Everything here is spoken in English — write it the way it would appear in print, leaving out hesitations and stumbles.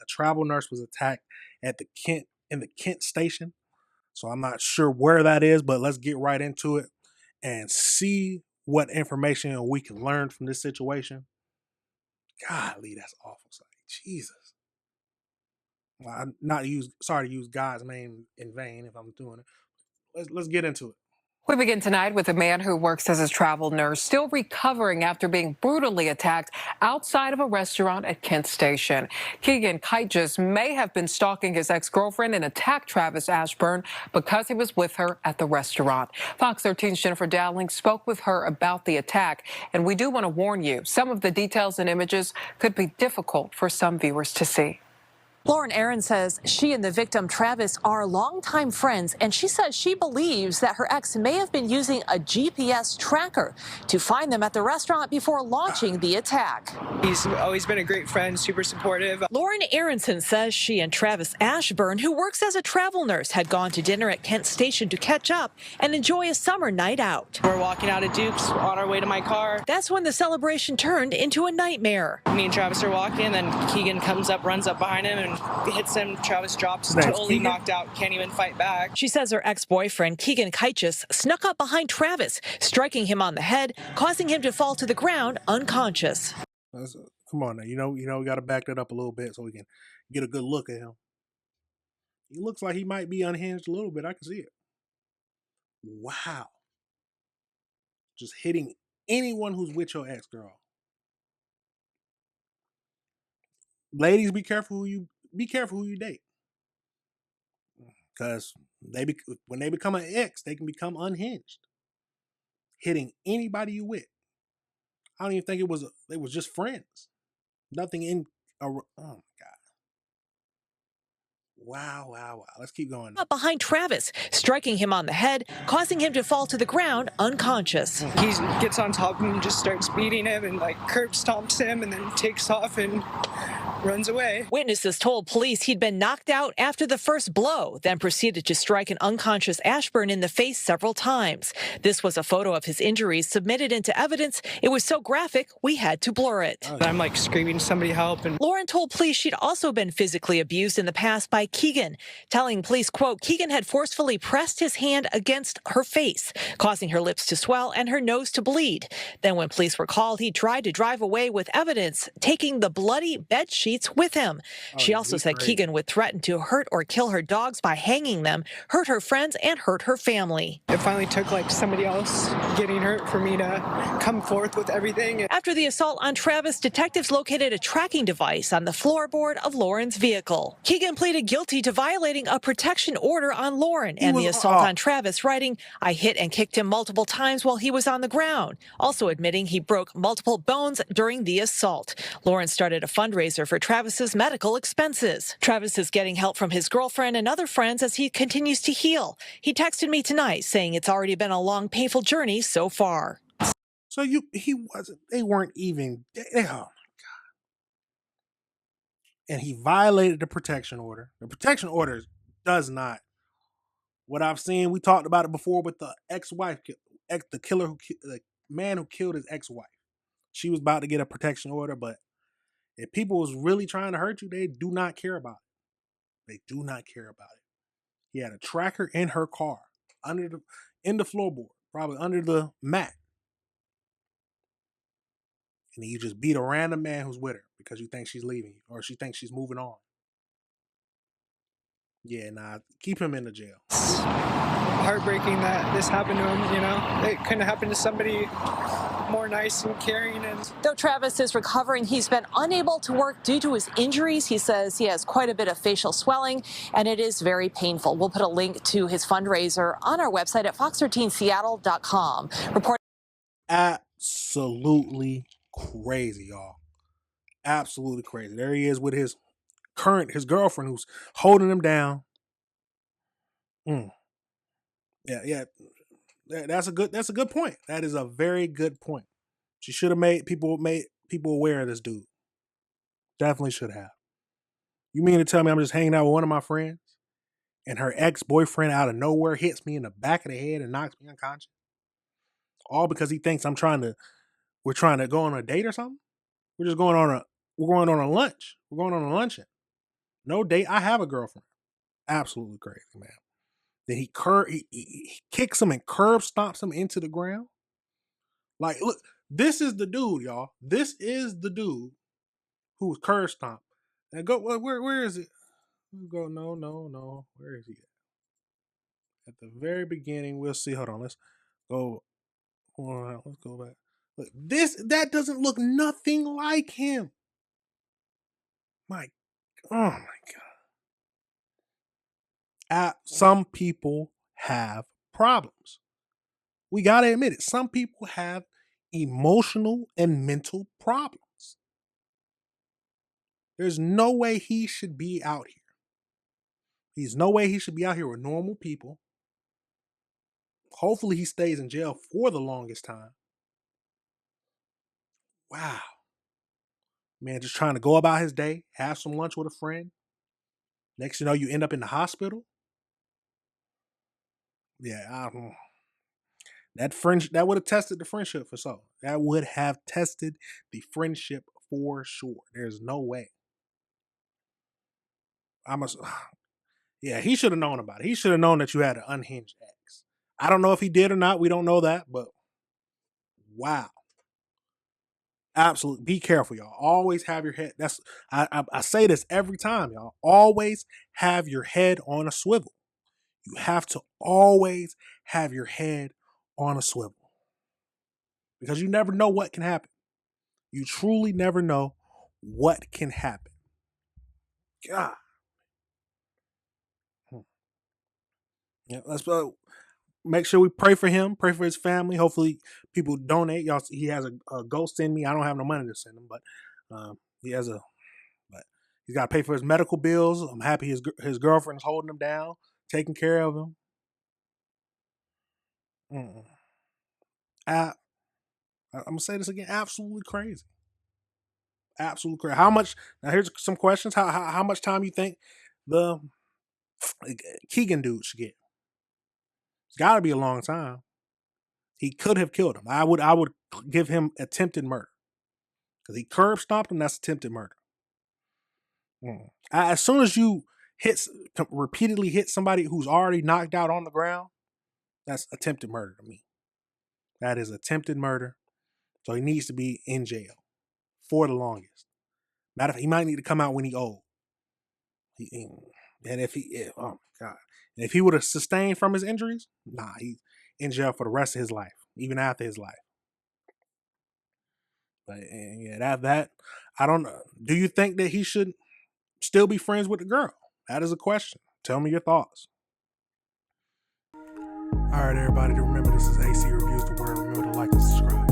A travel nurse was attacked at the Kent station. So I'm not sure where that is, but let's get right into it and see what information we can learn from this situation. Golly, that's awful. Jesus. Well, I'm not use sorry to use God's name in vain if I'm doing it. Let's get into it. We begin tonight with a man who works as a travel nurse, still recovering after being brutally attacked outside of a restaurant at Kent Station. Keegan Kaitis may have been stalking his ex-girlfriend and attacked Travis Ashburn because he was with her at the restaurant. Fox 13's Jennifer Dowling spoke with her about the attack, and we do want to warn you, some of the details and images could be difficult for some viewers to see. Lauren Aaron says she and the victim, Travis, are longtime friends, and she says she believes that her ex may have been using a GPS tracker to find them at the restaurant before launching the attack. He's always been a great friend, super supportive. Lauren Aronson says she and Travis Ashburn, who works as a travel nurse, had gone to dinner at Kent Station to catch up and enjoy a summer night out. We're walking out of Duke's on our way to my car. That's when the celebration turned into a nightmare. Me and Travis are walking, then Keegan comes up, runs up behind him, and hits him. Travis drops, totally knocked out, can't even fight back. She says her ex-boyfriend, Keegan Kaitis, snuck up behind Travis, striking him on the head, causing him to fall to the ground unconscious. Come on now, we got to back that up a little bit so we can get a good look at him. He looks like he might be unhinged a little bit. I can see it. Wow. Just hitting anyone who's with your ex-girl. Ladies, be careful who you date. Because when they become an ex, they can become unhinged. Hitting anybody you with. I don't even think they was just friends. Nothing in oh my God. Wow. Let's keep going. Up behind Travis, striking him on the head, causing him to fall to the ground unconscious. He gets on top of him and just starts beating him and curb stomps him and then takes off and runs away. Witnesses told police he'd been knocked out after the first blow, then proceeded to strike an unconscious Ashburn in the face several times. This was a photo of his injuries submitted into evidence. It was so graphic, we had to blur it. I'm screaming, somebody help. And Lauren told police she'd also been physically abused in the past by Keegan, telling police, quote, Keegan had forcefully pressed his hand against her face, causing her lips to swell and her nose to bleed. Then when police were called, he tried to drive away with evidence, taking the bloody bed sheets with him. She also said Keegan would threaten to hurt or kill her dogs by hanging them, hurt her friends, and hurt her family. It finally took somebody else getting hurt for me to come forth with everything. After the assault on Travis, detectives located a tracking device on the floorboard of Lauren's vehicle. Keegan pleaded guilty to violating a protection order on Lauren and the assault on Travis, writing, I hit and kicked him multiple times while he was on the ground, also admitting he broke multiple bones during the assault. Lauren started a fundraiser for Travis's medical expenses. Travis is getting help from his girlfriend and other friends as he continues to heal. He texted me tonight saying it's already been a long, painful journey so far. So they weren't even, oh my God. And he violated the protection order. The protection order does not, what I've seen, we talked about it before with the ex-wife, the man who killed his ex-wife. She was about to get a protection order, but if people was really trying to hurt you, they do not care about it. They do not care about it. He had a tracker in her car, in the floorboard, probably under the mat. And you just beat a random man who's with her because you think she's leaving you or she thinks she's moving on. Yeah, keep him in the jail. It's heartbreaking that this happened to him, It couldn't have happened to somebody more nice and caring. And though Travis is recovering, he's been unable to work due to his injuries. He says he has quite a bit of facial swelling, and it is very painful. We'll put a link to his fundraiser on our website at fox13seattle.com. Absolutely crazy, y'all. Absolutely crazy. There he is with his girlfriend who's holding him down. Yeah. That's a good point. That is a very good point. She should have made people aware of this dude. Definitely should have. You mean to tell me I'm just hanging out with one of my friends and her ex-boyfriend out of nowhere hits me in the back of the head and knocks me unconscious? All because he thinks we're trying to go on a date or something? We're going on a lunch. We're going on a luncheon. No date. I have a girlfriend. Absolutely crazy, man. Then he kicks him and curb stomps him into the ground. Like, look, this is the dude, y'all. This is the dude who was curb stomped. And go, where is it? Go, no. Where is he at? At the very beginning, we'll see. Hold on, let's go. Hold on, let's go back. Look, that doesn't look nothing like him. Oh my God. Some people have problems. We gotta admit it. Some people have emotional and mental problems. There's no way he should be out here. There's no way he should be out here with normal people. Hopefully he stays in jail for the longest time. Wow. Man, just trying to go about his day, have some lunch with a friend. Next you know, you end up in the hospital. Yeah, that would have tested the friendship for so. That would have tested the friendship for sure. There's no way. Yeah, he should have known about it. He should have known that you had an unhinged ex. I don't know if he did or not. We don't know that, but wow. Absolutely. Be careful, y'all. Always have your head. I say this every time, y'all. Always have your head on a swivel. You have to always have your head on a swivel. Because you never know what can happen. You truly never know what can happen. God. Yeah, let's make sure we pray for him, pray for his family. Hopefully people donate. Y'all, he has a ghost send me. I don't have no money to send him, but but he's got to pay for his medical bills. I'm happy his girlfriend is holding him down, taking care of him. I'm gonna say this again. Absolutely crazy. Absolutely crazy. How much? Now here's some questions. How much time you think the Keegan dude should get? It's got to be a long time. He could have killed him. I would give him attempted murder because he curb stomped him. That's attempted murder. As soon as you repeatedly hit somebody who's already knocked out on the ground, that's attempted murder to me. That is attempted murder. So he needs to be in jail for the longest. Matter of fact, he might need to come out when he's old. And oh my God. And if he would have sustained from his injuries, he's in jail for the rest of his life, even after his life. But yeah, that I don't know. Do you think that he should still be friends with the girl? That is a question. Tell me your thoughts. All right, everybody. Remember, this is AC Reviews the Word. Remember to like and subscribe.